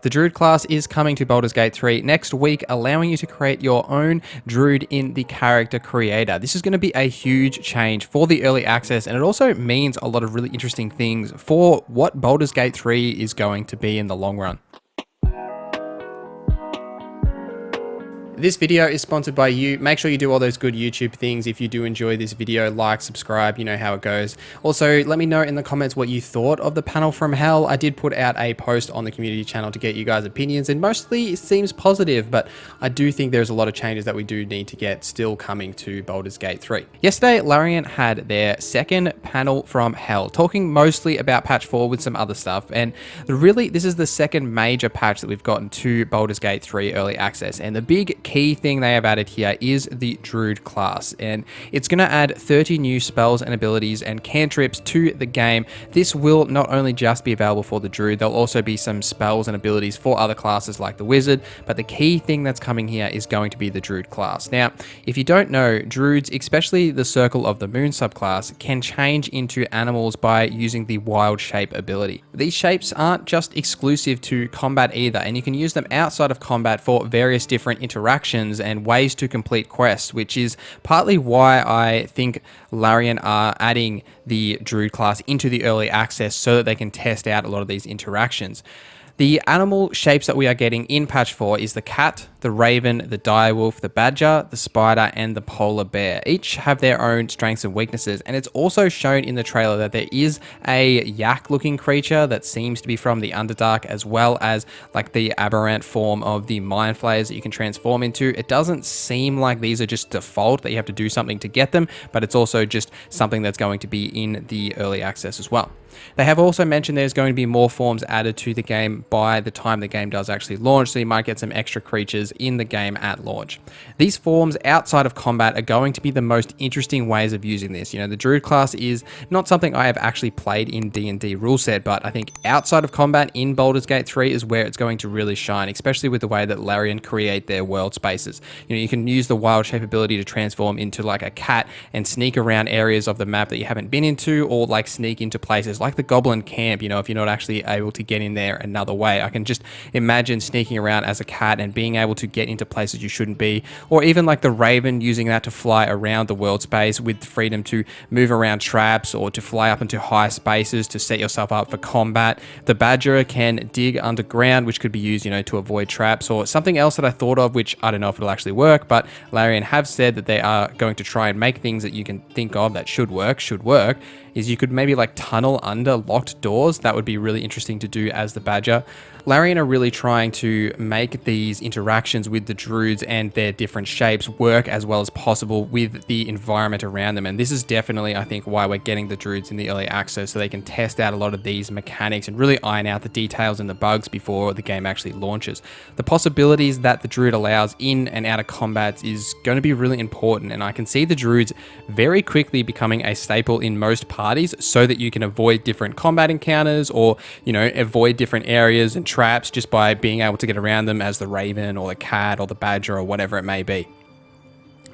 The Druid class is coming to Baldur's Gate 3 next week, allowing you to create your own Druid in the character creator. This is going to be a huge change for the early access, and it also means a lot of really interesting things for what Baldur's Gate 3 is going to be in the long run. This video is sponsored by you. Make sure you do all those good YouTube things. If you do enjoy this video, like, subscribe, you know how it goes. Also, let me know in the comments what you thought of the panel from hell. I did put out a post on the community channel to get you guys' opinions, and mostly it seems positive, but I do think there's a lot of changes that we do need to get still coming to Baldur's Gate 3. Yesterday, Larian had their second panel from hell, talking mostly about patch 4 with some other stuff, and really this is the second major patch that we've gotten to Baldur's Gate 3 early access, and the big key thing they have added here is the Druid class, and it's going to add 30 new spells and abilities and cantrips to the game. This will not only just be available for the Druid, there'll also be some spells and abilities for other classes like the Wizard, but the key thing that's coming here is going to be the Druid class. Now, if you don't know, Druids, especially the Circle of the Moon subclass, can change into animals by using the Wild Shape ability. These shapes aren't just exclusive to combat either, and you can use them outside of combat for various different interactions and ways to complete quests, which is partly why I think Larian are adding the Druid class into the early access so that they can test out a lot of these interactions. The animal shapes that we are getting in patch 4 is the cat, the raven, the direwolf, the badger, the spider, and the polar bear. Each have their own strengths and weaknesses, and it's also shown in the trailer that there is a yak-looking creature that seems to be from the Underdark, as well as like the aberrant form of the mind flayers that you can transform into. It doesn't seem like these are just default, that you have to do something to get them, but it's also just something that's going to be in the early access as well. They have also mentioned there's going to be more forms added to the game by the time the game does actually launch, so you might get some extra creatures in the game at launch. These forms outside of combat are going to be the most interesting ways of using this. You know, the Druid class is not something I have actually played in D&D rule set, but I think outside of combat in Baldur's Gate 3 is where it's going to really shine, especially with the way that Larian create their world spaces. You know, you can use the Wild Shape ability to transform into like a cat and sneak around areas of the map that you haven't been into, or like sneak into places like the Goblin Camp, you know, if you're not actually able to get in there another way. I can just imagine sneaking around as a cat and being able to get into places you shouldn't be, or even like the Raven, using that to fly around the world space with freedom to move around traps or to fly up into high spaces to set yourself up for combat. The Badger can dig underground, which could be used, you know, to avoid traps, or something else that I thought of, which I don't know if it'll actually work, but Larian have said that they are going to try and make things that you can think of that should work, is you could maybe like tunnel under locked doors. That would be really interesting to do as the Badger. Larian are really trying to make these interactions with the Druids and their different shapes work as well as possible with the environment around them, and this is definitely, I think, why we're getting the Druids in the early access, so they can test out a lot of these mechanics and really iron out the details and the bugs before the game actually launches. The possibilities that the Druid allows in and out of combats is going to be really important, and I can see the Druids very quickly becoming a staple in most parties so that you can avoid different combat encounters, or, you know, avoid different areas and traps just by being able to get around them as the Raven or the cat or the Badger or whatever it may be.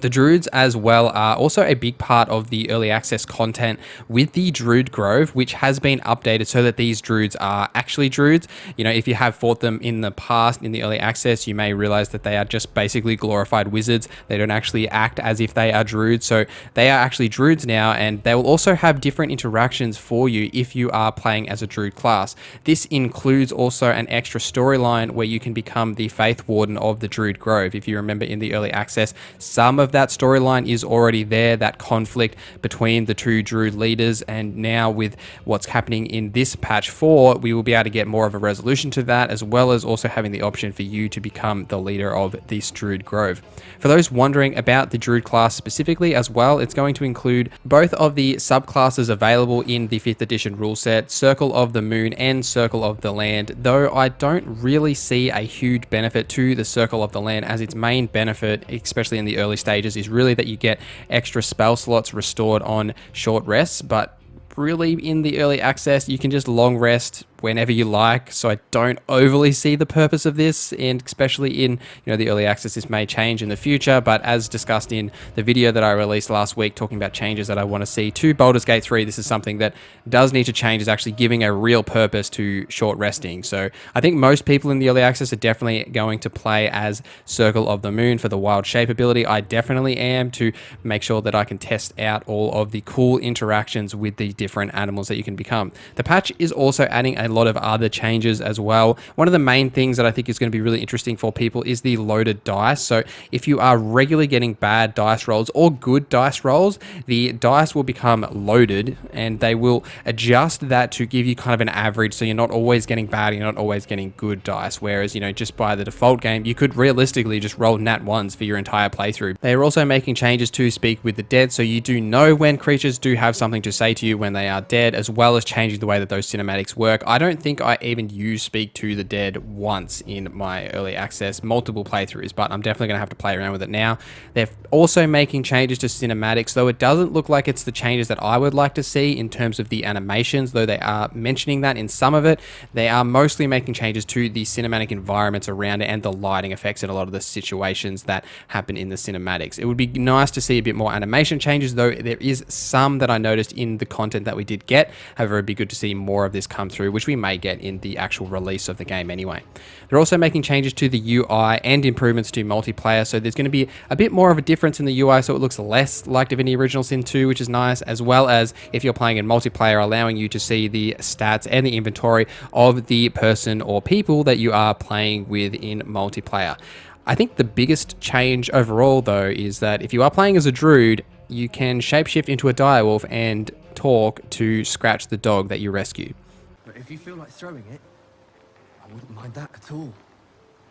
The Druids as well are also a big part of the early access content with the Druid Grove, which has been updated so that these Druids are actually Druids. You know, if you have fought them in the past in the early access, you may realize that they are just basically glorified wizards. They don't actually act as if they are Druids, so they are actually Druids now, and they will also have different interactions for you if you are playing as a Druid class. This includes also an extra storyline where you can become the Faith Warden of the Druid Grove. If you remember in the early access, some of that storyline is already there, that conflict between the two Druid leaders, and now with what's happening in this patch 4, we will be able to get more of a resolution to that, as well as also having the option for you to become the leader of this Druid Grove. For those wondering about the Druid class specifically as well, it's going to include both of the subclasses available in the 5th edition rule set, Circle of the Moon and Circle of the Land, though I don't really see a huge benefit to the Circle of the Land, as its main benefit, especially in the early stages, is really that you get extra spell slots restored on short rests, but really in the early access you can just long rest whenever you like, so I don't overly see the purpose of this, and especially in the early access, this may change in the future. But as discussed in the video that I released last week talking about changes that I want to see to Baldur's Gate 3, this is something that does need to change, is actually giving a real purpose to short resting. So I think most people in the early access are definitely going to play as Circle of the Moon for the wild shape ability. I definitely am, to make sure that I can test out all of the cool interactions with the different animals that you can become. The patch is also adding a lot of other changes as well. One of the main things that I think is going to be really interesting for people is the loaded dice. So if you are regularly getting bad dice rolls or good dice rolls, the dice will become loaded, and they will adjust that to give you kind of an average, so you're not always getting bad, you're not always getting good dice. Whereas just by the default game, you could realistically just roll nat ones for your entire playthrough. They are also making changes to Speak with the Dead, so you do know when creatures do have something to say to you when they are dead, as well as changing the way that those cinematics work. I don't think I even used Speak to the Dead once in my early access multiple playthroughs, but I'm definitely going to have to play around with it now. They're also making changes to cinematics, though it doesn't look like it's the changes that I would like to see in terms of the animations, though they are mentioning that in some of it. They are mostly making changes to the cinematic environments around it and the lighting effects in a lot of the situations that happen in the cinematics. It would be nice to see a bit more animation changes, though there is some that I noticed in the content that we did get. However, it'd be good to see more of this come through, which we may get in the actual release of the game anyway. They're also making changes to the UI and improvements to multiplayer, so there's going to be a bit more of a difference in the UI, so it looks less like Divinity Original Sin 2, which is nice, as well as if you're playing in multiplayer, allowing you to see the stats and the inventory of the person or people that you are playing with in multiplayer. I think the biggest change overall, though, is that if you are playing as a druid, you can shapeshift into a direwolf and talk to Scratch the dog that you rescue. But if you feel like throwing it, I wouldn't mind that at all.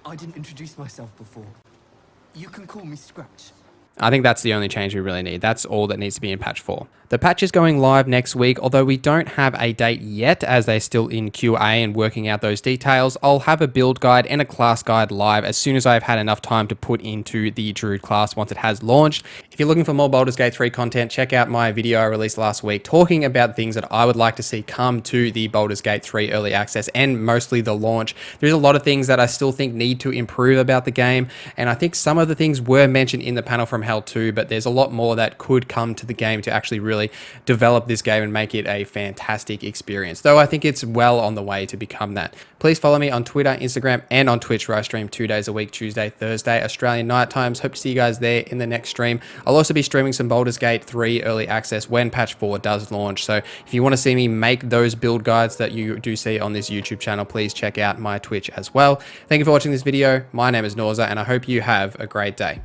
I didn't introduce myself before. You can call me Scratch. I think that's the only change we really need. That's all that needs to be in patch 4. The patch is going live next week, although we don't have a date yet as they're still in QA and working out those details. I'll have a build guide and a class guide live as soon as I've had enough time to put into the Druid class once it has launched. If you're looking for more Baldur's Gate 3 content, check out my video I released last week talking about things that I would like to see come to the Baldur's Gate 3 early access and mostly the launch. There's a lot of things that I still think need to improve about the game, and I think some of the things were mentioned in the panel from Hell 2, but there's a lot more that could come to the game to actually really develop this game and make it a fantastic experience, though I think it's well on the way to become that. Please follow me on Twitter, Instagram, and on Twitch, where I stream 2 days a week, Tuesday, Thursday, Australian night times. Hope to see you guys there in the next stream. I'll also be streaming some Baldur's Gate 3 early access when patch 4 does launch, so if you want to see me make those build guides that you do see on this YouTube channel, please check out my Twitch as well. Thank you for watching this video. My name is Norza, and I hope you have a great day.